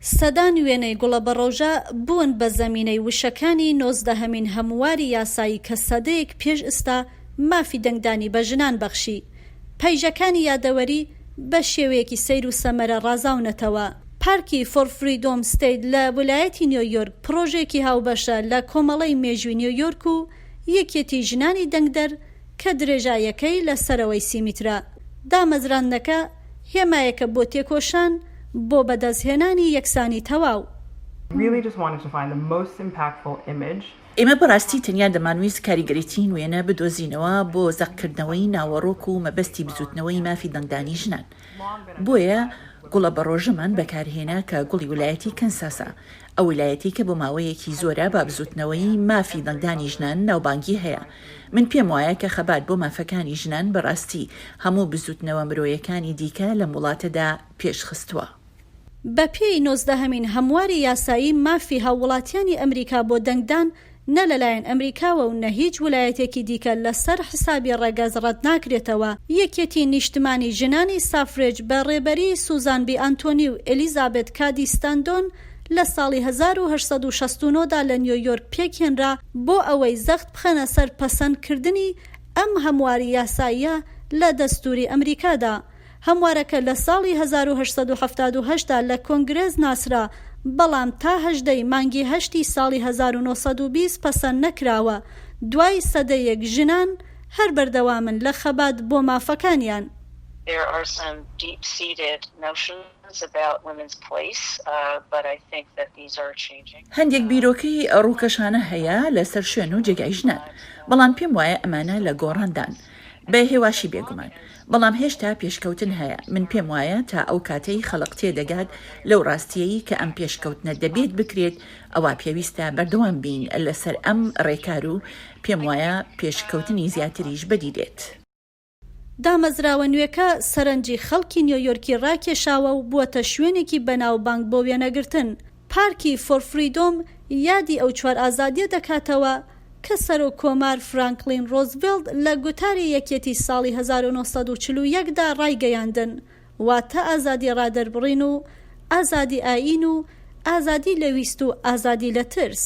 سەدان وێنەی گوڵە بەڕۆژە بوون بە زەمینەی وشەکانی 19هەمین هەمواری یاسایی کە سەدەیەک پێش ئێستا مافی دەنگدانی بە ژنان بەخشی. پەیژەکانی یادەوەری بە شێوەیەکی سەیر و سەمەرە ڕازاونەتەوە. پارکی فۆر فریدۆم ستەیت لە ویلایەتی نیویۆرک پرۆژێکی هاوبەشە لە کۆمەڵەی مێژووی نیویۆرک و یەکێتی ژنانی دەنگدەر کە درێژایەکەی لە سەرەوەی 30 میترە. دامەزراندنەکە هێمایەکە بۆ تێکۆشان بۆ بەدەستهێنانی یەکسانی تەواو. ئێمە بەڕاستی تەنیا دەمانویست کاریگەریترین وێنە بدۆزینەوە بۆ زەقکردنەوەی ناوەڕۆک و مەبەستی بزوتنەوەی مافی دەنگدانی ژنان. بۆیە گوڵە بەڕۆژەمان بەکارهێنا کە گوڵی ویلایەتی کەنساسا، ئەو ویلایەتی کە بۆ ماوەیەکی زۆرە با بزوتنەوەی مافی دەنگدانی ژنان ناوبانگی هەیە. من پێم وایە کە خەبات بۆ مافەکانی ژنان بەڕاستی هەموو بزوتنەوە مرۆیەکانی دیکە لە وڵاتەدا پێشخستووە. بە پێی 19هەمین هەمواری یاسایی مافی هاووڵاتیانی ئەمریکا بۆ دەنگدان نە لەلایەن ئەمریکاوە و نە هیچ ویلایەتێکی دیکە لەسەر حسابی ڕێگەز ڕەت ناکرێتەوە. یەکێتی نیشتمانی ژنانی سافرێج بە ڕێبەری سوزان بی ئانتۆنی و ئێلیزابێت کادی ستاندۆن لە ساڵی 1869دا لە نیویۆرک پێکهێنرا بۆ ئەوەی زەخت بخەنە سەر پەسەندکردنی ئەم هەمواری یاساییە لە دەستوری ئەمریکادا. هەموارەکە لە ساڵی 1878دا لە کۆنگرێز ناسرا، بەڵام تا 18 مانگی 8 ساڵی 1920 پەسەند نەکراوە. دوای سەدەیەک ژنان هەر بەردەوامن لە خەبات بۆ مافەکانیان. هەندێک بیرۆکەی ڕووکەشانە هەیە لەسەر شوێن و جێگای ژنان، بەڵام پێم وایە ئەمانە لە گۆڕاندان بە هێواشی بێگومان، بەڵام هێشتا پێشکەوتن هەیە. من پێم وایە تا ئەو کاتەی خەڵق تێدەگات لەو ڕاستیەی کە ئەم پێشکەوتنە دەبێت بکرێت، ئەوە پێویستە بەردەوام بین لەسەر ئەم ڕێکار و پێم وایە پێشکەوتنی زیاتریش بەدیدێت. دامەزراوە نوێکە سەرنجی خەڵکی نیویۆرکی ڕاکێشاوە و بووەتە شوێنێکی بەناوبانگ بۆ وێنەگرتن. پارکی فۆر فریدۆم یادی ئەو چوار ئازادیە دەکاتەوە کە سەرۆک کۆمار فرانکلین ڕۆزڤێلت لە گوتاری یەکێتی ساڵی 1941دا ڕایگەیاندن، واتە ئازادی ڕادەربڕین و ئازادی ئاین و ئازادی لە ویست و ئازادی لە ترس.